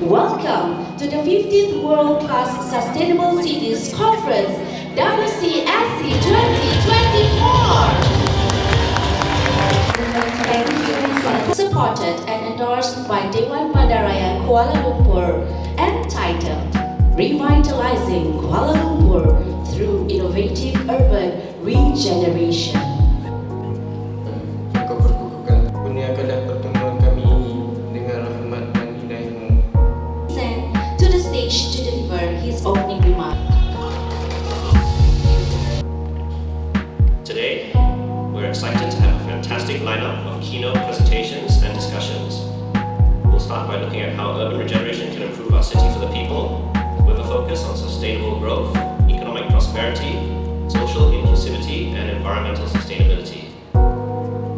Welcome to the 15th World Class Sustainable Cities Conference, Wcsc 2024. Supported and endorsed by Dewan Bandaraya Kuala Lumpur and titled Revitalizing Kuala Lumpur through Innovative Urban Regeneration. Engkau berkukuhkan, kurniakanlah pertemuan kami ini dengan rahmat dan hidayah-Mu. Sent to the stage to deliver his opening remark. Today, we're excited to have a fantastic lineup of keynote presentations and discussions. We'll start by looking at how urban regeneration can improve our city for the people, with a focus on sustainable growth, economic prosperity, social inclusivity, and environmental sustainability.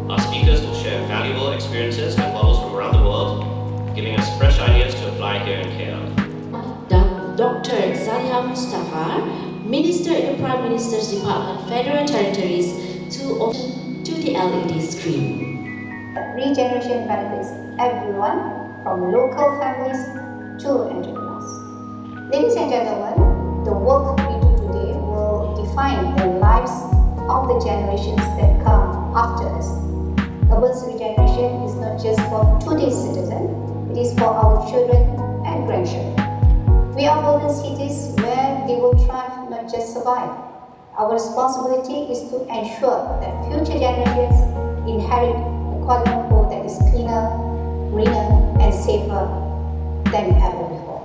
Our speakers will share valuable experiences and models from around the world, giving us fresh ideas to apply here in KL. Dr. Zaliha Mustafa, Minister in the Prime Minister's Department, Federal Territories, to the LED screen. Regeneration benefits everyone, from local families to entrepreneurs. Ladies and gentlemen, the work we do today will define the lives of the generations that come after us. Urban regeneration is not just for today's citizens, it is for our children and grandchildren. We are building cities where they will thrive, not just survive. Our responsibility is to ensure that future generations inherit a Kuala Lumpur that is cleaner, greener, and safer than ever before.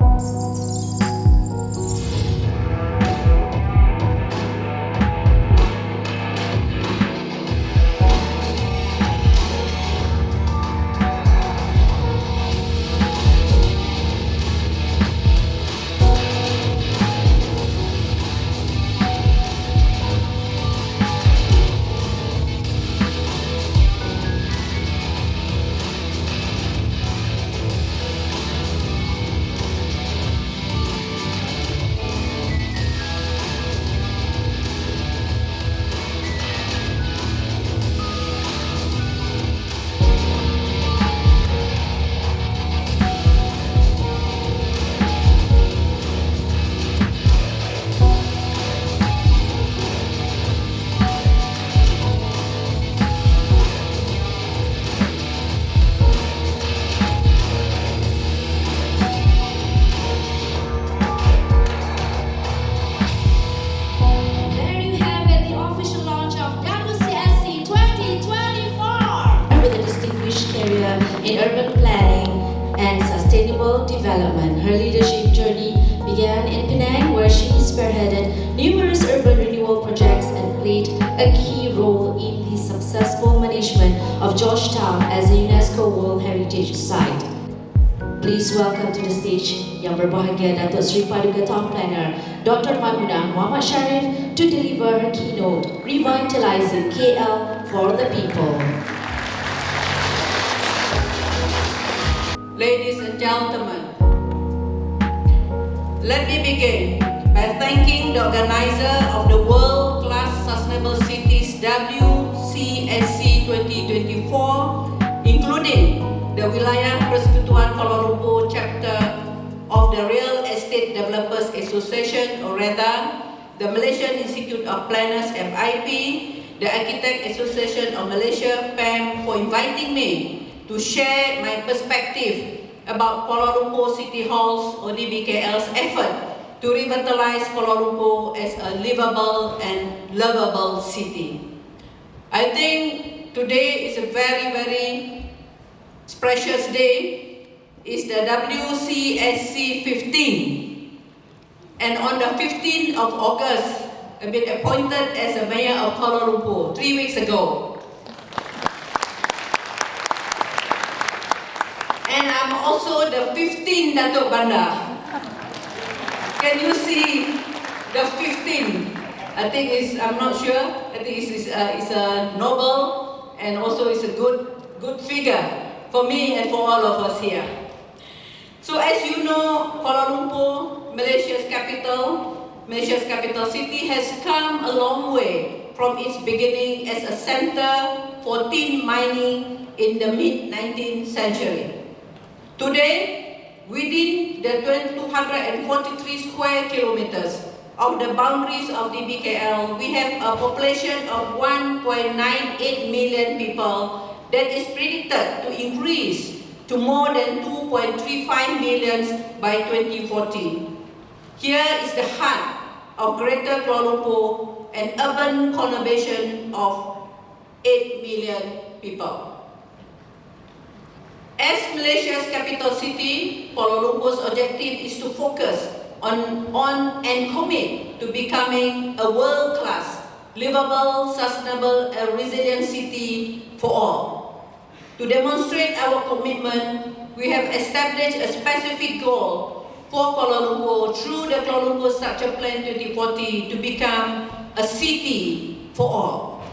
In urban planning and sustainable development. Her leadership journey began in Penang, where she spearheaded numerous urban renewal projects and played a key role in the successful management of Georgetown as a UNESCO World Heritage Site. Please welcome to the stage Yang Berbahagia Dato Seri Town Planner Dr. Maimunah Mohd Sharif to deliver her keynote, Revitalizing KL for the People. Ladies and gentlemen, let me begin by thanking the organizer of the World Class Sustainable Cities Wcsc 2024, including the Wilayah Persekutuan Kuala Lumpur chapter of the Real Estate Developers Association or REDA, the Malaysian Institute of Planners MIP, the Architect Association of Malaysia PAM for inviting me to share my perspective about Kuala Lumpur City Hall's ODBKL's effort to revitalize Kuala Lumpur as a livable and lovable city. I think today is a very, very precious day. It's the Wcsc 15. And on the 15th of August, I've been appointed as the Mayor of Kuala Lumpur 3 weeks ago. And I'm also the 15th Datuk Bandar. Can you see the 15? I think I'm not sure. I think it's a noble and also it's a good figure for me and for all of us here. So as you know, Kuala Lumpur, Malaysia's capital city, has come a long way from its beginning as a center for tin mining in the mid-19th century. Today, within the 243 square kilometers of the boundaries of DBKL, we have a population of 1.98 million people that is predicted to increase to more than 2.35 million by 2040. Here is the heart of Greater Kuala Lumpur, an urban conurbation of 8 million people. As Malaysia's capital city, Kuala Lumpur's objective is to focus on and commit to becoming a world-class, livable, sustainable and resilient city for all. To demonstrate our commitment, we have established a specific goal for Kuala Lumpur through the Kuala Lumpur Structure Plan 2040 to become a city for all.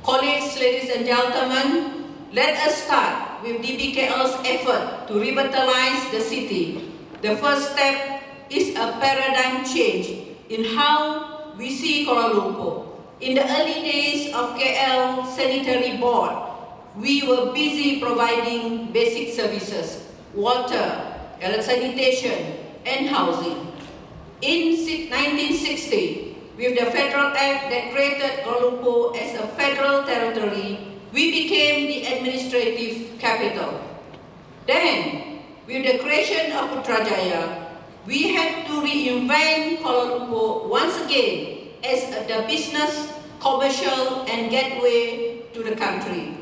Colleagues, ladies and gentlemen, let us start with DBKL's effort to revitalize the city. The first step is a paradigm change in how we see Kuala Lumpur. In the early days of KL Sanitary Board, we were busy providing basic services, water, sanitation, and housing. In 1960, with the Federal Act that created Kuala Lumpur as a federal territory, we became the administrative capital. Then, with the creation of Putrajaya, we had to reinvent Kuala Lumpur once again as the business, commercial, and gateway to the country.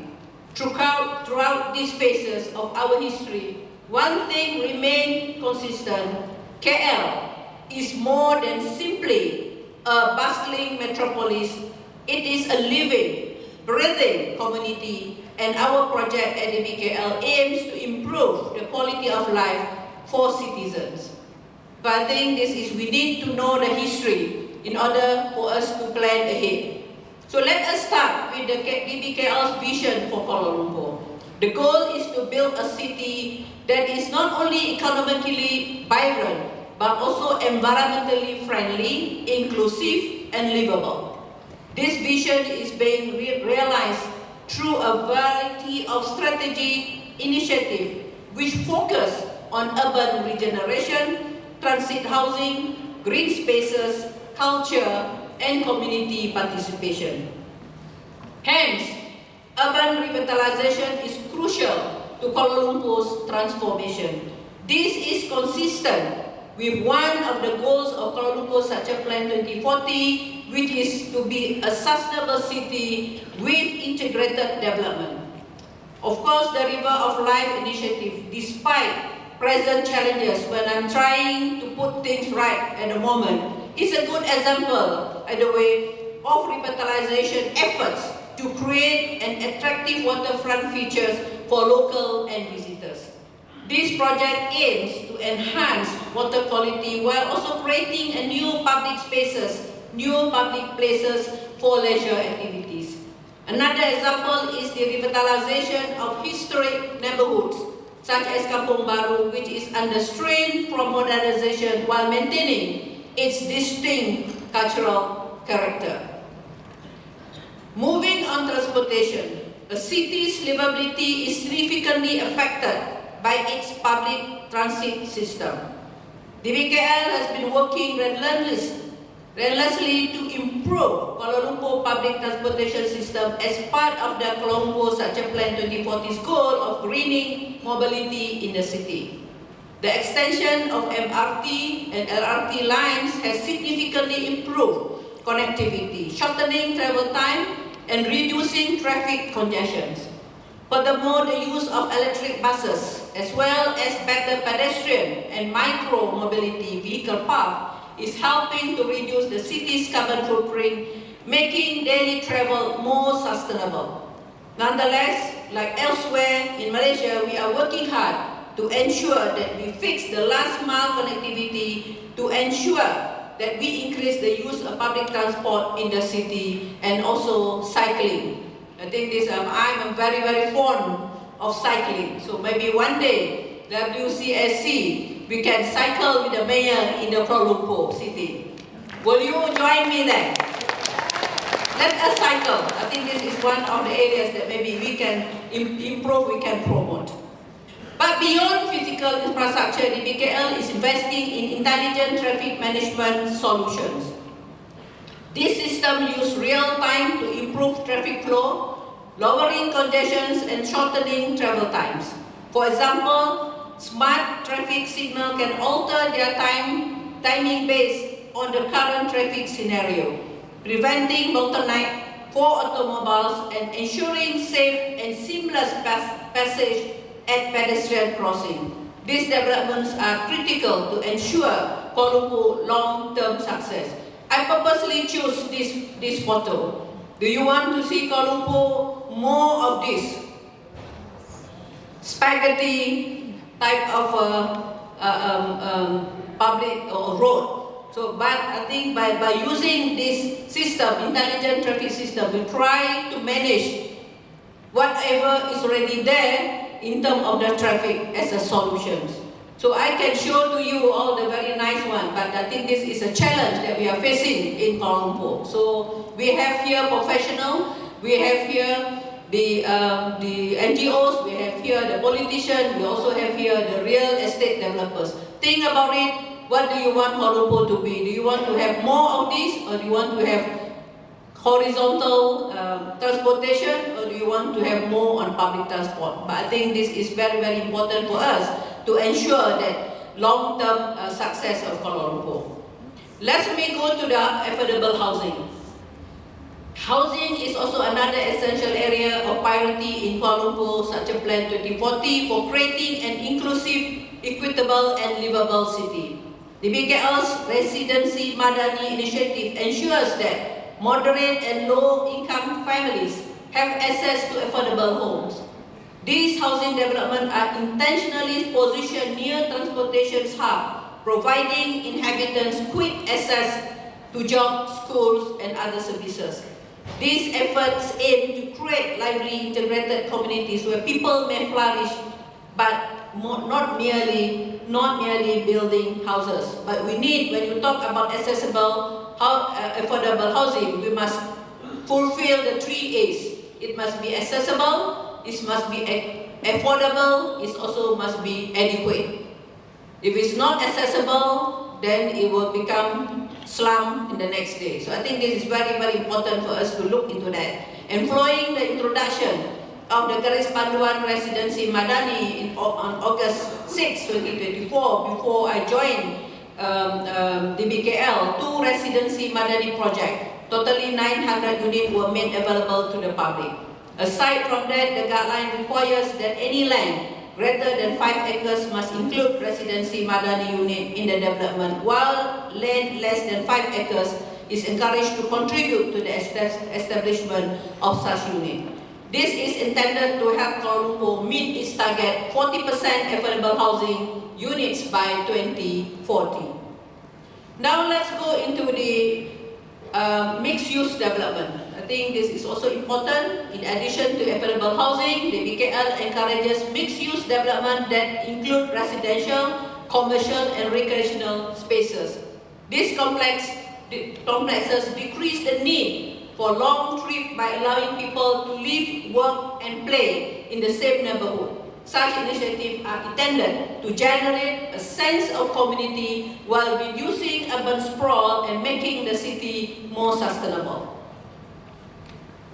Throughout these phases of our history, one thing remained consistent: KL is more than simply a bustling metropolis. It is a living, breathing community, and our project at DBKL aims to improve the quality of life for citizens. But I think we need to know the history in order for us to plan ahead. So let us start with the DBKL's vision for Kuala Lumpur. The goal is to build a city that is not only economically vibrant, but also environmentally friendly, inclusive, and livable. This vision is being realized through a variety of strategic initiatives which focus on urban regeneration, transit housing, green spaces, culture, and community participation. Hence, urban revitalization is crucial to Kuala Lumpur's transformation. This is consistent with one of the goals of Kuala Lumpur Structure Plan 2040, which is to be a sustainable city with integrated development. Of course, the River of Life initiative, despite present challenges when I'm trying to put things right at the moment, is a good example, by the way, of revitalization efforts to create an attractive waterfront features for local and visitors. This project aims to enhance water quality while also creating a new public spaces, new public places for leisure activities. Another example is the revitalization of historic neighborhoods, such as Kampung Baru, which is under strain from modernization while maintaining its distinct cultural character. Moving on transportation, a city's livability is significantly affected by its public transit system. DBKL has been working relentlessly to improve Kuala Lumpur public transportation system as part of the Kuala Lumpur Structure Plan 2040's goal of greening mobility in the city. The extension of MRT and LRT lines has significantly improved connectivity, shortening travel time and reducing traffic congestions. Furthermore, the use of electric buses as well as better pedestrian and micro-mobility vehicle path is helping to reduce the city's carbon footprint, making daily travel more sustainable. Nonetheless, like elsewhere in Malaysia, we are working hard to ensure that we fix the last mile connectivity, to ensure that we increase the use of public transport in the city and also cycling. I think I'm very, very fond of cycling. So maybe one day, Wcsc, we can cycle with the mayor in the Kuala Lumpur city. Will you join me then? Let us cycle. I think this is one of the areas that maybe we can improve, we can promote. But beyond physical infrastructure, the BKL is investing in intelligent traffic management solutions. This system uses real time to improve traffic flow, lowering congestions and shortening travel times. For example, smart traffic signal can alter their timing based on the current traffic scenario, preventing bottleneck for automobiles and ensuring safe and seamless passage at pedestrian crossing. These developments are critical to ensure Kuala Lumpur long-term success. I purposely choose this photo. Do you want to see Kuala Lumpur more of this spaghetti type of public or road? So, but I think by using this system, intelligent traffic system, we try to manage whatever is already there in terms of the traffic as a solution. So I can show to you all the very nice one, but I think this is a challenge that we are facing in Kuala Lumpur. So we have here professional, we have here the NGOs, we have here the politicians, we also have here the real estate developers. Think about it. What do you want Kuala Lumpur to be? Do you want to have more of this, or do you want to have horizontal transportation, or do you want to have more on public transport? But I think this is very, very important for us to ensure that long-term success of Kuala Lumpur. Let me go to the affordable housing. Housing is also another essential area of priority in Kuala Lumpur, such a plan 2040 for creating an inclusive, equitable and livable city. The BKL's Residency Madani initiative ensures that moderate and low-income families have access to affordable homes. These housing developments are intentionally positioned near transportation hubs, providing inhabitants quick access to jobs, schools, and other services. These efforts aim to create lively, integrated communities where people may flourish, but not merely building houses. But we need, when you talk about accessible, affordable housing, we must fulfill the 3 A's. It must be accessible, it must be affordable, it also must be adequate. If it's not accessible, then it will become slum in the next day. So I think this is very, very important for us to look into that. Employing the introduction of the Garis Panduan Residency Madani on August 6, 2024, before I joined the BKL, 2 Residency Madani projects. Totally 900 units were made available to the public. Aside from that, the guideline requires that any land greater than 5 acres must include Residency Madani unit in the development, while land less than 5 acres is encouraged to contribute to the establishment of such unit. This is intended to help Kuala Lumpur meet its target 40% affordable housing units by 2040. Now let's go into the mixed-use development. I think this is also important. In addition to affordable housing, the BKL encourages mixed-use development that include residential, commercial, and recreational spaces. These complexes decrease the need for long trips by allowing people to live, work, and play in the same neighborhood. Such initiatives are intended to generate a sense of community while reducing urban sprawl and making the city more sustainable.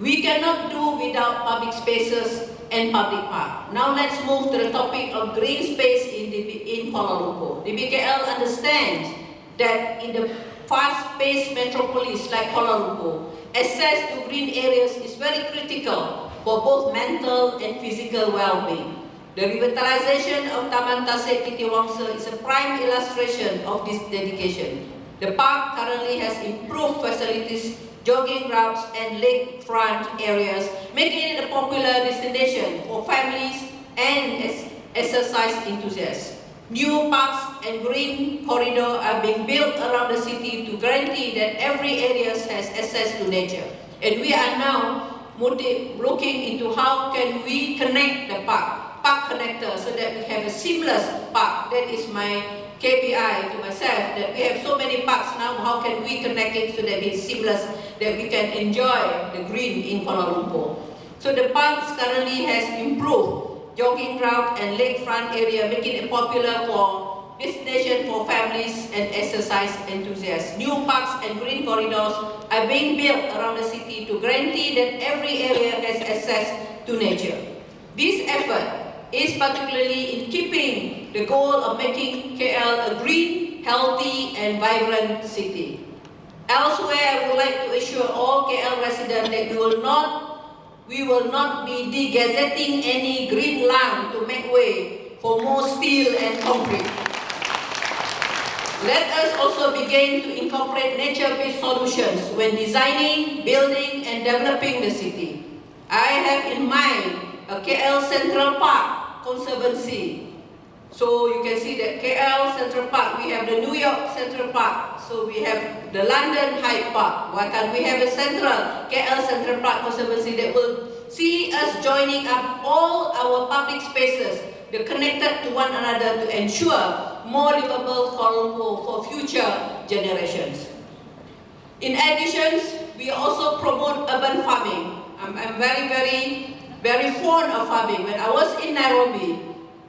We cannot do without public spaces and public parks. Now let's move to the topic of green space in Kuala Lumpur. The BKL understands that in the fast-paced metropolis like Kuala Lumpur, access to green areas is very critical for both mental and physical well-being. The revitalization of Taman Tasik Wangsa is a prime illustration of this dedication. The park currently has improved facilities, jogging routes, and lakefront areas, making it a popular destination for families and exercise enthusiasts. New parks and green corridors are being built around the city to guarantee that every area has access to nature. And we are now looking into how can we connect the park connector, so that we have a seamless park. That is my KPI to myself, that we have so many parks now, how can we connect it so that it's seamless, that we can enjoy the green in Kuala Lumpur. So the parks currently has improved jogging route, and lakefront area, making it popular for destination for families and exercise enthusiasts. New parks and green corridors are being built around the city to guarantee that every area has access to nature. This effort is particularly in keeping the goal of making KL a green, healthy, and vibrant city. Elsewhere, I would like to assure all KL residents that we will not be de-gazetting any green land to make way for more steel and concrete. Let us also begin to incorporate nature-based solutions when designing, building, and developing the city. I have in mind a KL Central Park Conservancy. So you can see that KL Central Park, we have the New York Central Park, so we have the London Hyde Park. Why can't we have a KL Central Park Conservancy that will see us joining up all our public spaces, they're connected to one another to ensure more livable Kuala Lumpur for future generations. In addition, we also promote urban farming. I'm very fond of farming. When I was in Nairobi,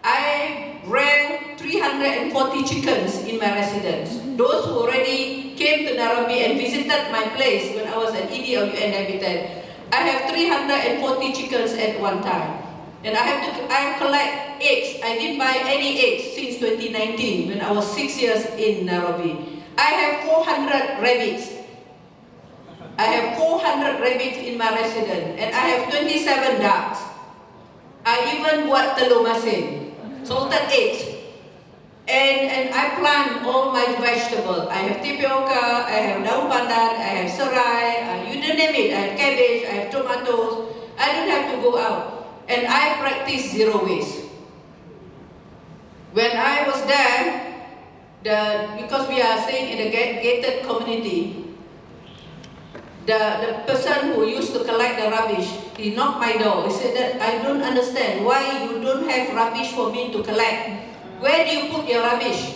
I reared 340 chickens in my residence. Those who already came to Nairobi and visited my place when I was an ED of UN Habitat, I have 340 chickens at one time. And I collect eggs. I didn't buy any eggs since 2019 when I was 6 years in Nairobi. I have 400 rabbits. I have 400 rabbits in my residence, and I have 27 ducks. I even buat telur masin, salted eggs. And I plant all my vegetables. I have tapioca, I have daun pandan, I have serai, you name it. I have cabbage, I have tomatoes. I don't have to go out. And I practice zero waste. When I was there, because we are staying in a gated community, the person who used to collect the rubbish, he knocked my door. He said that I don't understand why you don't have rubbish for me to collect. Where do you put your rubbish?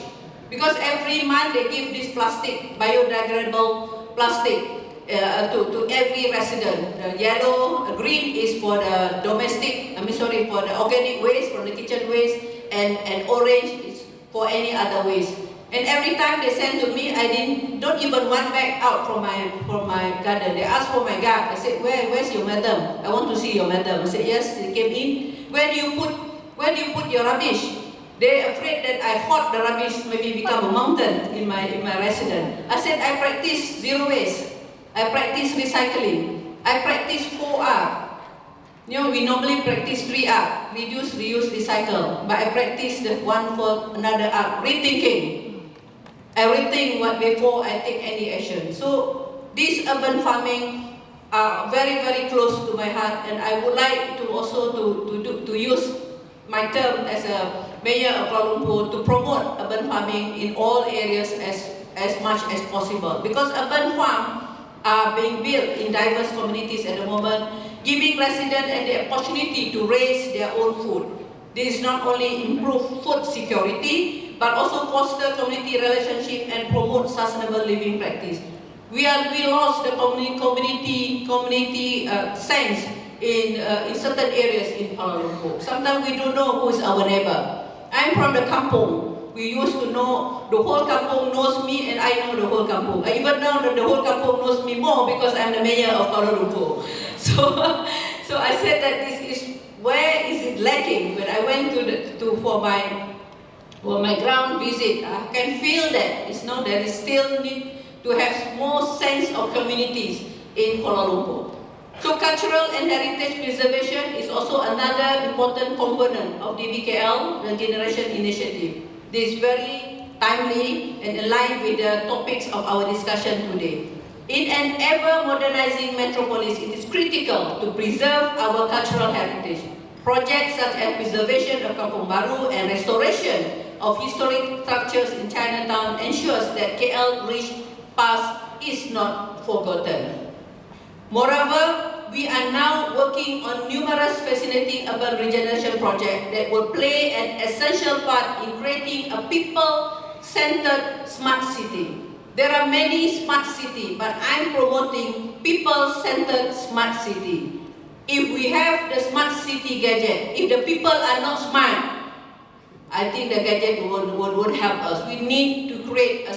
Because every month they give this plastic, biodegradable plastic to every resident. The yellow, green is for the for the organic waste, for the kitchen waste, and orange is for any other waste. And every time they send to me, I don't even one bag out from my garden. They ask for my guard. I said, where's your madam? I want to see your madam. I said, yes, they came in. Where do you put your rubbish? They're afraid that I hoard the rubbish, maybe become a mountain in my residence. I said, I practice zero waste. I practice recycling. I practice 4R. We normally practice 3R, reduce, reuse, recycle. But I practice the one for another R, rethinking. I rethink what before I take any action. So these urban farming are very close to my heart, and I would like to also to use my term as a mayor of Kuala Lumpur to promote urban farming in all areas as much as possible. Because urban farms are being built in diverse communities at the moment, giving residents the opportunity to raise their own food. This not only improve food security, but also foster community relationship and promote sustainable living practice. We lost the community sense in certain areas in Kuala Lumpur. Sometimes we don't know who is our neighbor. I'm from the kampung. We used to know the whole kampung knows me, and I know the whole kampung. I even know that the whole kampung knows me more because I'm the mayor of Kuala Lumpur. So I said that this is where is it lacking. When I went for my ground visit, I can feel that there is still need to have more sense of communities in Kuala Lumpur. So cultural and heritage preservation is also another important component of DBKL, the Generation Initiative. This is very timely and aligned with the topics of our discussion today. In an ever-modernizing metropolis, it is critical to preserve our cultural heritage. Projects such as preservation of Kampung Baru and restoration of historic structures in Chinatown ensures that KL rich past is not forgotten. Moreover, we are now working on numerous fascinating urban regeneration projects that will play an essential part in creating a people-centered smart city. There are many smart cities, but I'm promoting people-centered smart city. If we have the smart city gadget, if the people are not smart, I think the gadget won't help us. We need to create a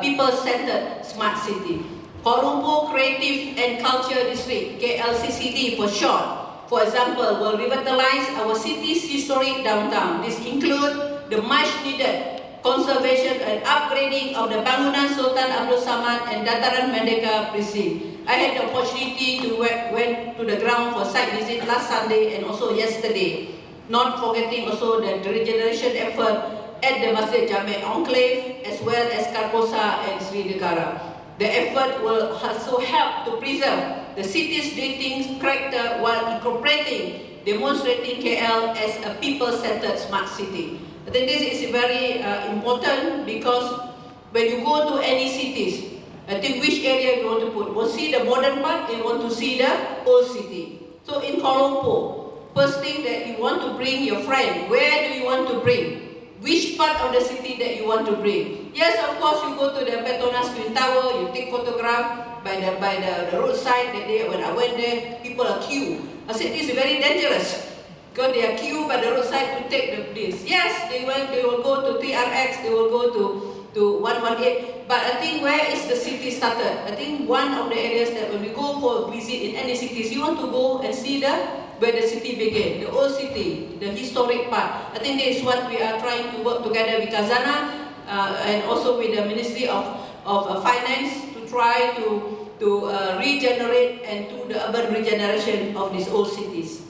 people-centered smart city. Kuala Lumpur Creative and Culture District, KLCCD for short, for example, will revitalize our city's historic downtown. This includes the much-needed conservation and upgrading of the bangunan Sultan Abdul Samad and Dataran Merdeka Precinct. I had the opportunity to went to the ground for site visit last Sunday and also yesterday. Not forgetting also the regeneration effort at the Masjid Jami' Enclave as well as Karkosa and Sri Negara. The effort will also help to preserve the city's distinct character while demonstrating KL as a people-centered smart city. I think this is very important because when you go to any cities, I think which area you want to put. You want to see the modern part, you want to see the old city. So in Kuala Lumpur, first thing that you want to bring your friend, where do you want to bring? Which part of the city that you want to bring? Yes, of course, you go to the Petronas Twin Tower, you take photograph by the roadside. That day when I went there, people are queue. I said, this is very dangerous. Because they are queue by the roadside to take the place. Yes, they will go to TRX, they will go to 118. But I think where is the city started? I think one of the areas that when we go for a visit in any cities, you want to go and see where the city began, the old city, the historic part. I think that is what we are trying to work together with Khazanah and also with the Ministry of Finance to try to regenerate and do the urban regeneration of these old cities.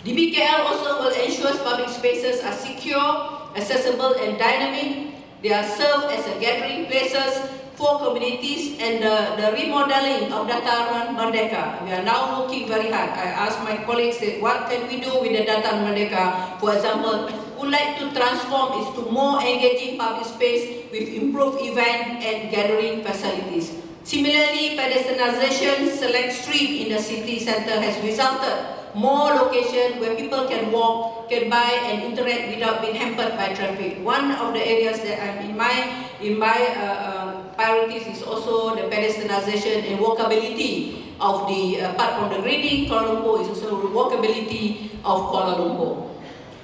DBKL also will ensure public spaces are secure, accessible and dynamic. They are served as a gathering places for communities and the remodeling of Dataran Merdeka. We are now looking very hard. I asked my colleagues, what can we do with the Dataran Merdeka? For example, we would like to transform it to more engaging public space with improved event and gathering facilities. Similarly, pedestrianization select street in the city center has resulted more locations where people can walk, can buy and interact without being hampered by traffic. One of the areas that I'm in my priorities is also the pedestrianization and walkability of the apart from the greening Kuala Lumpur is also the walkability of Kuala Lumpur.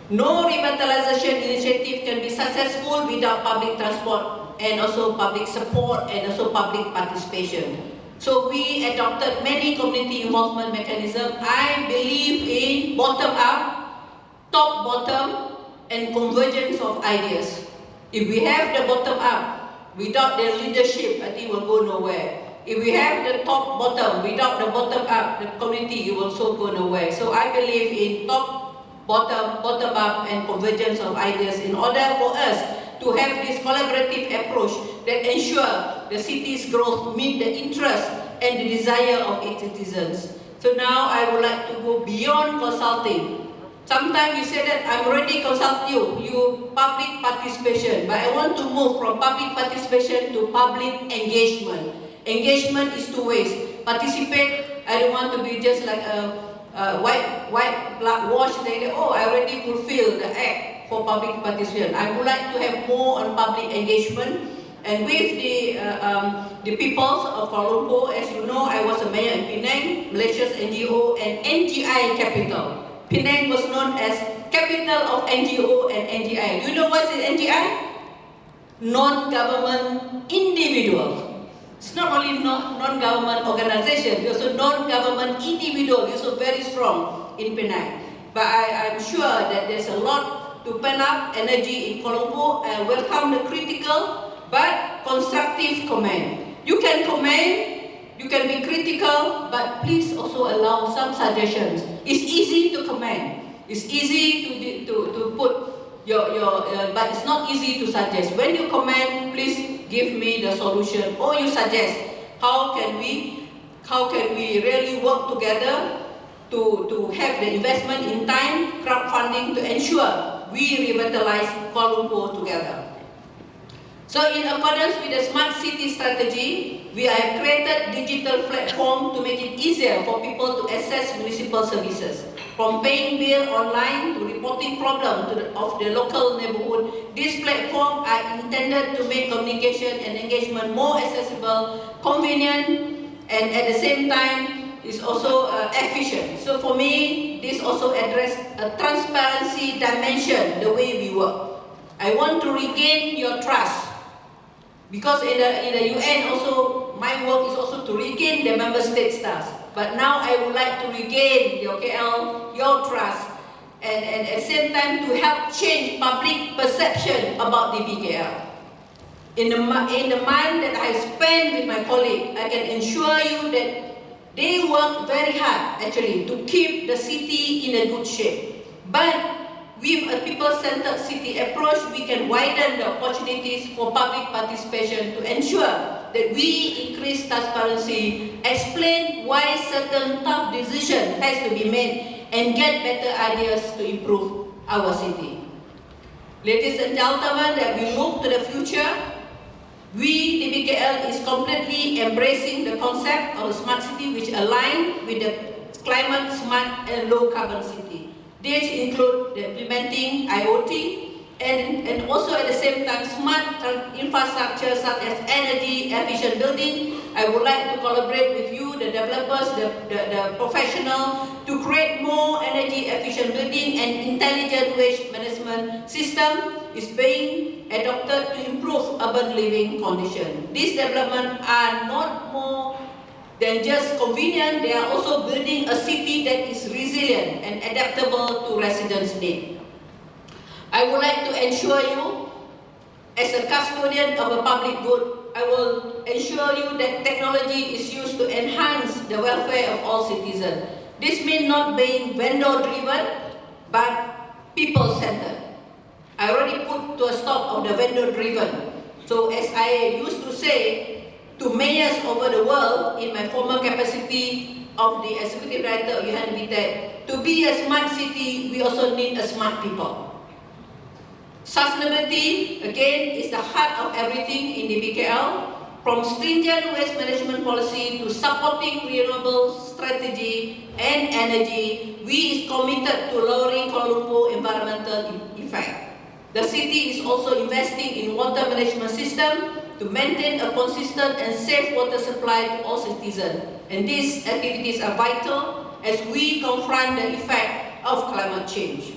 No revitalization initiative can be successful without public transport and also public support and also public participation. So we adopted many community involvement mechanisms. I believe in bottom-up, top-bottom, and convergence of ideas. If we have the bottom-up, without the leadership, I think we'll go nowhere. If we have the top-bottom, without the bottom-up, the community will also go nowhere. So I believe in top-bottom, bottom-up, and convergence of ideas in order for us to have this collaborative approach that ensure the city's growth meet the interest and the desire of its citizens. So now I would like to go beyond consulting. Sometimes you say that I'm already consulting you public participation, but I want to move from public participation to public engagement. Engagement is two ways. Participate, I don't want to be just like a whitewash saying, oh, I already fulfilled the act for public participation. I would like to have more on public engagement and with the peoples of Kuala Lumpur. As you know, I was a mayor in Penang, Malaysia's NGO and NGI capital. Penang was known as capital of NGO and NGI. Do you know what is NGI? Non-government individual. It's not only non-government organization, it's also non-government individual. It's also very strong in Penang. But I'm sure that there's a lot to pen up energy in Kuala Lumpur and welcome the critical but constructive comment. You can comment, you can be critical, but please also allow some suggestions. It's easy to comment. It's easy to put but it's not easy to suggest. When you comment, please give me the solution or you suggest how can we really work together to have the investment in time, crowdfunding to ensure we revitalize Kuala Lumpur together. So in accordance with the Smart City Strategy, we have created digital platform to make it easier for people to access municipal services. From paying bill online to reporting problems of the local neighborhood, these platforms are intended to make communication and engagement more accessible, convenient, and at the same time is also efficient. So for me, this also address a transparency dimension, the way we work. I want to regain your trust. Because in the UN also, my work is also to regain the member state staff. But now I would like to regain your KL, your trust, and at the same time to help change public perception about the BKL. In the month that I spend with my colleague, I can ensure you that they work very hard actually to keep the city in a good shape. But with a people-centered city approach, we can widen the opportunities for public participation to ensure that we increase transparency, explain why certain tough decision has to be made, and get better ideas to improve our city. Ladies and gentlemen, that we look to the future, we, the BKL, is completely embracing the concept of a smart city which aligns with the climate smart and low carbon city. These include the implementing IoT and also at the same time smart infrastructure such as energy efficient building. I would like to collaborate with you, the developers, the professionals, to create more energy efficient building and intelligent waste management system is being adopted to improve urban living conditions. These developments are not more than just convenient, they are also building a city that is resilient and adaptable to residents' needs. I would like to ensure you, as a custodian of a public good, I will ensure you that technology is used to enhance the welfare of all citizens. This means not being vendor-driven, but people-centered. I already put to a stop of the vendor-driven. So as I used to say, to mayors over the world in my former capacity of the Executive Director of YBhg, to be a smart city, we also need a smart people. Sustainability, again, is the heart of everything in the BKL, from stringent waste management policy to supporting renewable strategy and energy. We is committed to lowering Kuala Lumpur environmental effect. The city is also investing in water management system to maintain a consistent and safe water supply to all citizens. And these activities are vital as we confront the effect of climate change.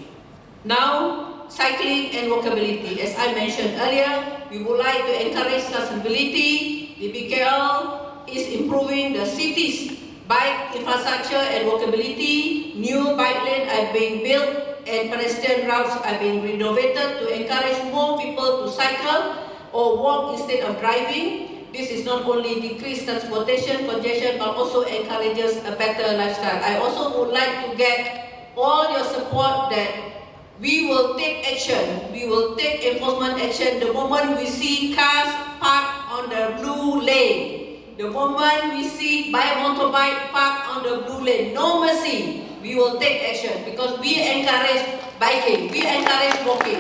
Now, cycling and walkability. As I mentioned earlier, we would like to encourage sustainability. The BKL is improving the city's bike infrastructure and walkability. New bike lanes are being built and pedestrian routes are being renovated to encourage more people to cycle or walk instead of driving. This is not only decrease transportation congestion but also encourages a better lifestyle. I also would like to get all your support that we will take action, we will take enforcement action the moment we see cars parked on the blue lane. The moment we see motorbike parked on the blue lane, no mercy, we will take action because we encourage biking, we encourage walking.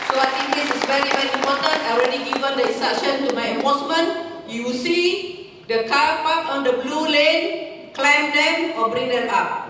So I think this is very, very important. I already given the instruction to my enforcement. You will see the car parked on the blue lane, climb them or bring them up.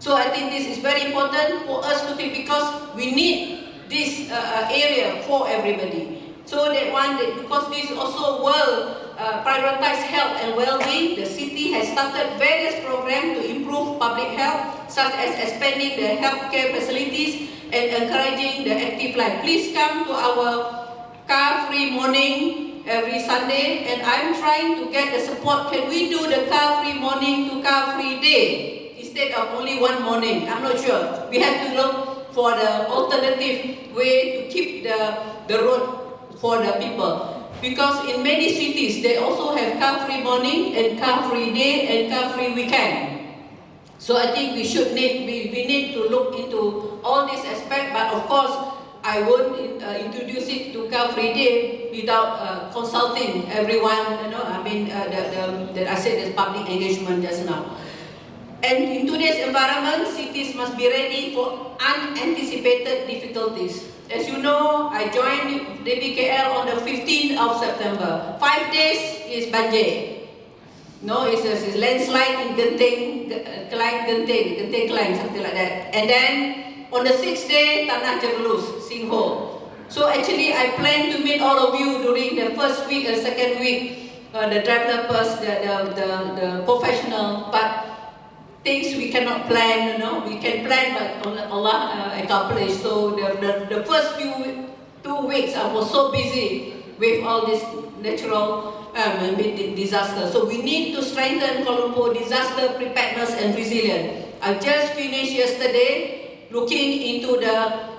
So I think this is very important for us to think because we need this area for everybody. So that because this also will prioritize health and well-being, the city has started various programs to improve public health, such as expanding the healthcare facilities and encouraging the active life. Please come to our car-free morning every Sunday, and I'm trying to get the support. Can we do the car-free morning to car-free day instead of only one morning? I'm not sure. We have to look for the alternative way to keep the road for the people. Because in many cities, they also have car-free morning and car-free day and car-free weekend. So I think we need to look into all these aspects, but of course, I won't introduce it to car-free day without consulting everyone, that I said as public engagement just now. And in today's environment, cities must be ready for unanticipated difficulties. As you know, I joined the BKL on the 15th of September. 5 days is banjir. No, it's a landslide in Genting, something like that. And then on the 6th day, Tanah Jegelus, Singho. So actually, I plan to meet all of you during the first week and second week the developers, the professional, but things we cannot plan, we can plan, but Allah accomplish. So the first 2 weeks I was so busy with all this natural disaster. So we need to strengthen Kuala Lumpur disaster preparedness and resilience. I just finished yesterday looking into the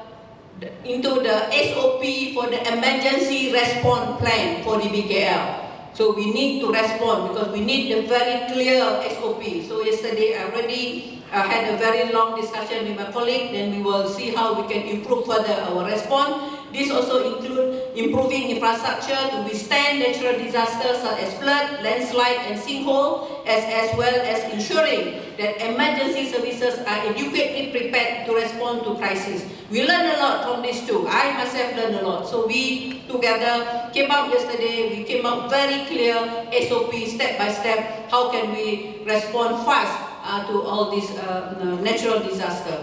SOP for the emergency response plan for the BKL. So we need to respond because we need a very clear SOP. So yesterday I already had a very long discussion with my colleague, then we will see how we can improve further our response. This also includes improving infrastructure to withstand natural disasters such as flood, landslide and sinkhole, as well as ensuring that emergency services are adequately prepared to respond to crisis. We learned a lot from this too. I myself learned a lot. So we together came out yesterday, we came out very clear SOP step by step, how can we respond fast to all this natural disaster.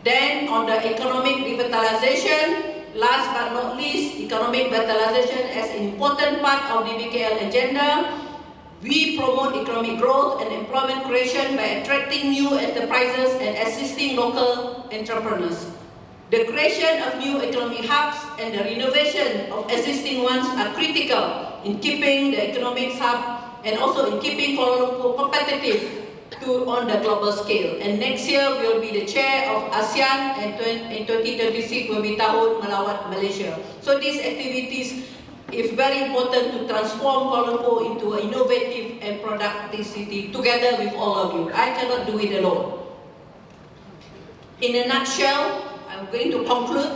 Then on the economic revitalization, last but not least, economic revitalization as an important part of the BKL agenda. We promote economic growth and employment creation by attracting new enterprises and assisting local entrepreneurs. The creation of new economic hubs and the renovation of existing ones are critical in keeping the economic hub and also in keeping Kuala Lumpur competitive on the global scale. And next year will be the chair of ASEAN, and in 2026 will be Tahun Melawat Malaysia. So these activities is very important to transform Kuala Lumpur into an innovative and productive city together with all of you. I cannot do it alone. In a nutshell, I'm going to conclude.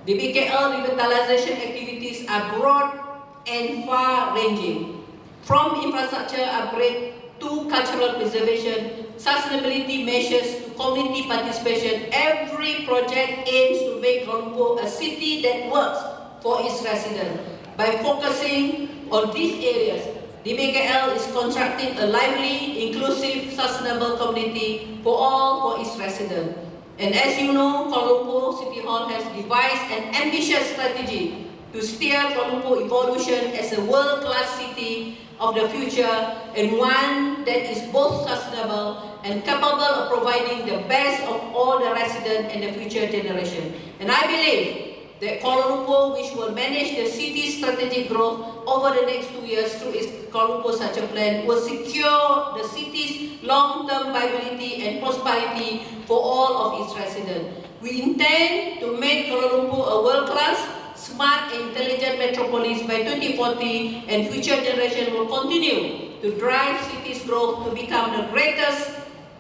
The BKL revitalization activities are broad and far-ranging, from infrastructure upgrade to cultural preservation, sustainability measures to community participation. Every project aims to make Kuala Lumpur a city that works for its residents. By focusing on these areas, the BKL is constructing a lively, inclusive, sustainable community for its residents. And as you know, Kuala Lumpur City Hall has devised an ambitious strategy to steer Kuala Lumpur evolution as a world-class city of the future, and one that is both sustainable and capable of providing the best of all the residents and the future generation. And I believe that Kuala Lumpur, which will manage the city's strategic growth over the next 2 years through its Kuala Lumpur Structure Plan, will secure the city's long-term viability and prosperity for all of its residents. We intend to make Kuala Lumpur a world-class, smart and intelligent metropolis by 2040, and future generation will continue to drive city's growth to become the greatest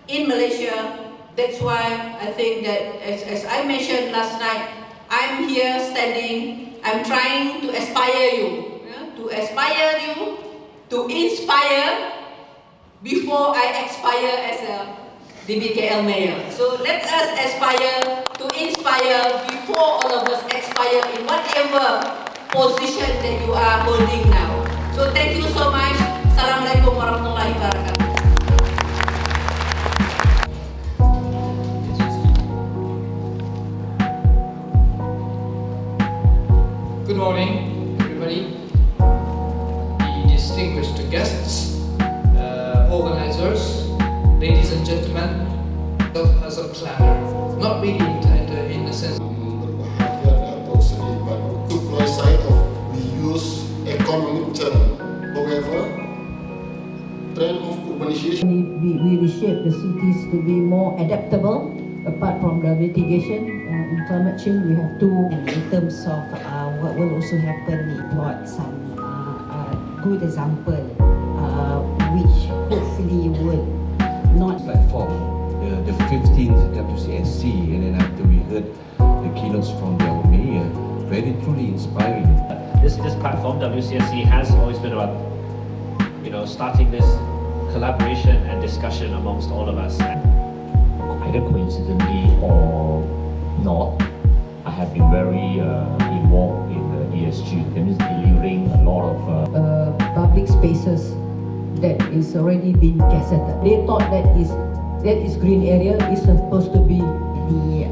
in Malaysia. That's why I think that, as I mentioned last night, I'm here standing, I'm trying to inspire you, to inspire before I expire as the BKL mayor. So let us aspire to inspire before all of us expire in whatever position that you are holding now. So thank you so much. Assalamualaikum warahmatullahi wabarakatuh. Good morning, everybody. The distinguished guests, organizers, ladies and gentlemen, as a planner, not really in a sense. Berbahagia Dato Seri TPr side of we use economic term. However, trend of urbanization. We reshape the cities to be more adaptable. Apart from the mitigation in climate change, we have to. In terms of what will also happen, we brought some good example, which hopefully would not. Platform, the 15th Wcsc, and then after we heard the keynotes from our mayor, very truly inspiring. This platform, Wcsc, has always been about, starting this collaboration and discussion amongst all of us. Either coincidentally or not, I have been very involved in the ESG. That means delivering a lot of public spaces that is already been gazetted. They thought that is green area is supposed to be the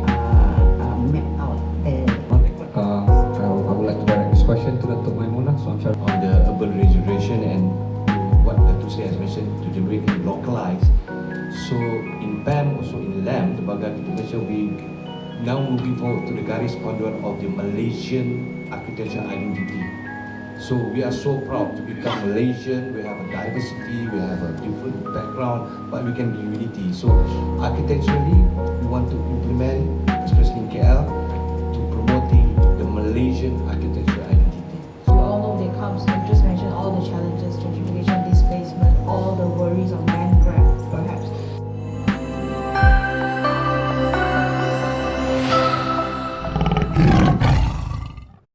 map out there. I would like to direct this question to Datuk Maimunah, so I'm sure on the urban regeneration and Lembaga Arkitek Malaysia, we now moving forward to the garis panduan of the Malaysian architecture identity. So we are so proud to become Malaysian. We have a diversity, we have a different background, but we can be unity. So architecturally, we